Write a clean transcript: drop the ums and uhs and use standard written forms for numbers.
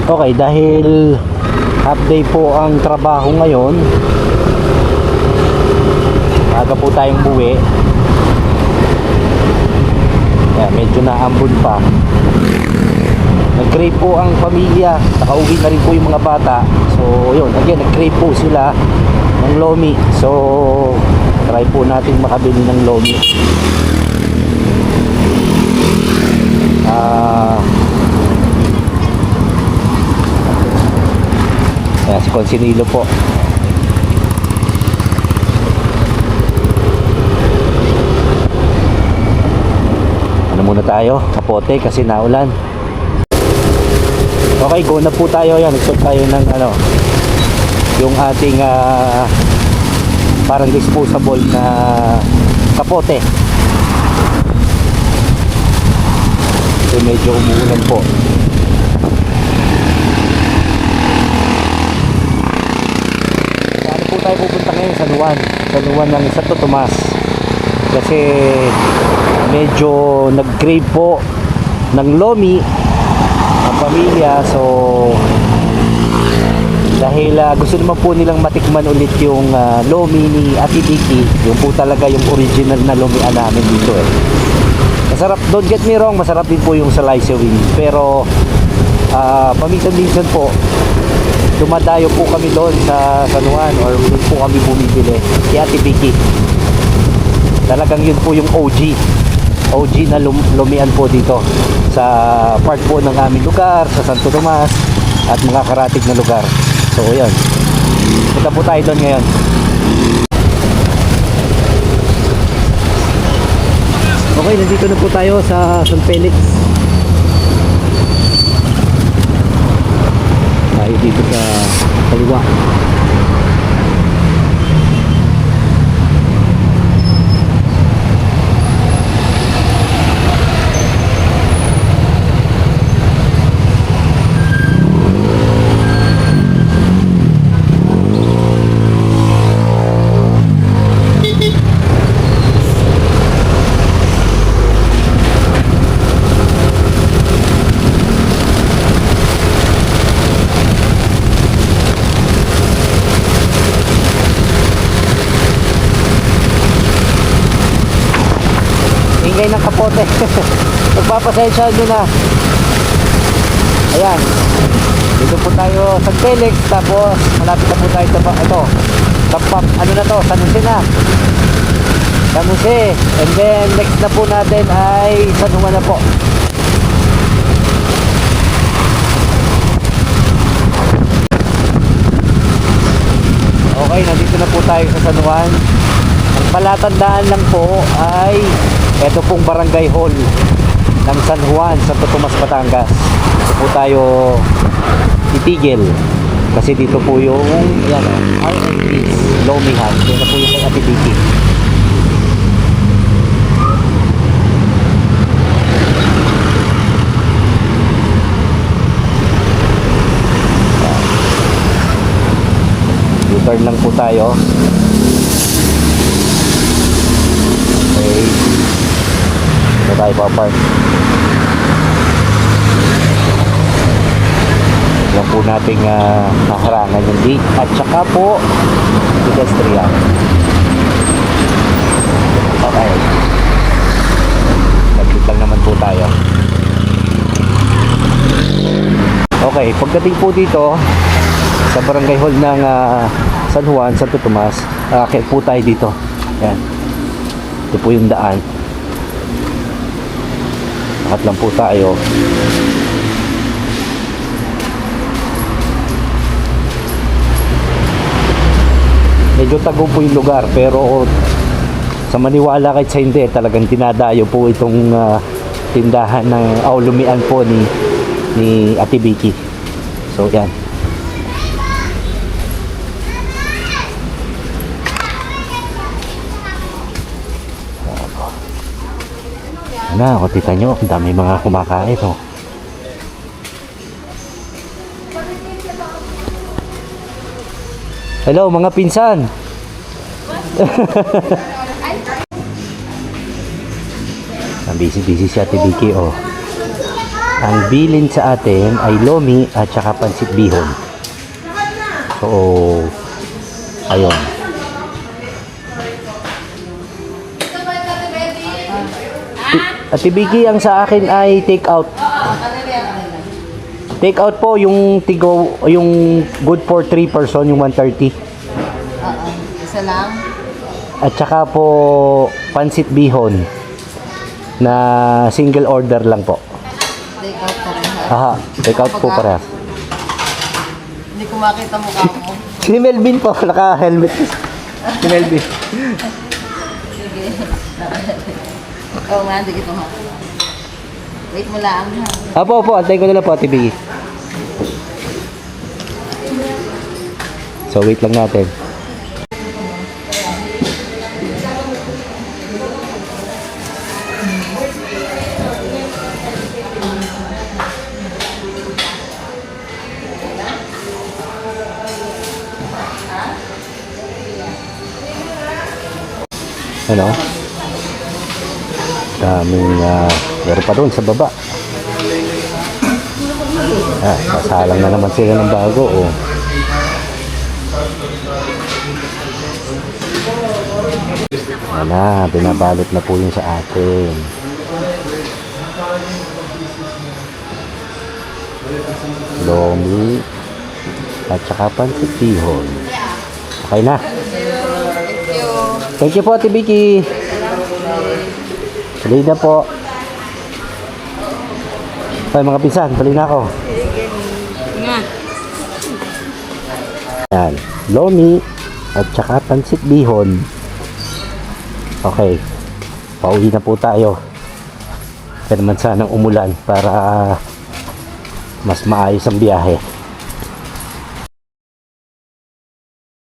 Okay, dahil half day po ang trabaho ngayon, aga po tayong buwi. Kaya medyo naambon pa. Nag-crave po ang pamilya, nakauwi na rin po yung mga bata. So yun, again, nag-crave po sila ng lomi. So try po natin makabili ng lomi. Kaya si Consinilo po. Ano muna tayo? Kapote kasi naulan. Okay, go na po tayo. Yan, nagsuot tayo ng ano, yung ating parang disposable na kapote. So medyo umuulan po. Saan po tayo pupunta ngayon? San Juan ng Santo Tomas. Kasi medyo nag-crave po ng lomi ang pamilya. So dahil gusto naman po nilang matikman ulit yung lomi ni Ate Vicky. Yung po talaga yung original na lomi namin dito eh. Masarap, don't get me wrong, masarap din po yung sa Lycewin. Pero paminsan-minsan po dumadayo po kami doon sa San Juan or doon po kami bumibili kay Ate Vicky. Talagang yun po yung OG na lumian po dito sa part po ng aming lugar, sa Santo Tomas at mga karatig na lugar. So yun, punta po tayo doon ngayon. Okay, nandito na po tayo sa San Felix. Tayo dito sa kaliwa. Ingay ng kapote. Magpapasensya nyo na. Ayan, dito po tayo sa Felix. Tapos malapit na po tayo sa ito, ano na to, San Jose na, San Jose. And then next na po natin ay San Juan na po. Okay, nandito na po tayo sa San Juan. Ang palatandaan lang po ay ito pong barangay hall ng San Juan, Santo Tomas, Batangas. Dito po tayo titigil kasi dito po yung yan, R&D's Lomi House. Yan na po yung kay Ate Vicky. U-turn lang po tayo. Okay, ito tayo pa-park. Lang po nating haharangan yung gate at saka po pedestrian. Okay, naglit lang naman po tayo. Okay, pagdating po dito sa barangay hall ng San Juan, Santo Tomas, kaya po tayo dito. Yan, ito po yung daan. Lahat lang po tayo. Medyo tago po yung lugar, pero sa maniwala kahit sa hindi, talagang dinadayo po itong tindahan ng lumian po ni Ate Vicky. So yan. Ano, kita nyo, ang dami mga kumakain oh. Hello mga pinsan. Busy si Ate Vicky oh. Ang bilin sa atin ay lomi at saka pansit bihon. So, ayun. Ate Vicky, ang sa akin ay take out. Take out po yung tigo, yung good for 3 person, yung 130. Isa lang. At saka po pansit bihon na single order lang po. Take out ka rin ha. Aha, take out po parehas. Hindi ko makita mukha mo. Si Melvin po, naka-helmet. Si Melvin. Sige. Oo nga, hindi kita mukha. Wait mo lang ha. Apo, antay ko na lang po, Ate Vicky. So, wait lang natin. Ano? Daming meron pa doon sa baba. Sasalang na naman sila ng bago. Oh. Wala, binabalot na po yung sa atin. Lomi at saka pansit bihon. Okay na. Thank you. Thank you po, Ate Vicky. Tuloy na po. Ay, mga pinsan, tuloy na ako. Nga. Yan. Lomi at saka pansit bihon. Okay. Pauwi na po tayo. Kaya naman sanang umulan para mas maayos ang biyahe.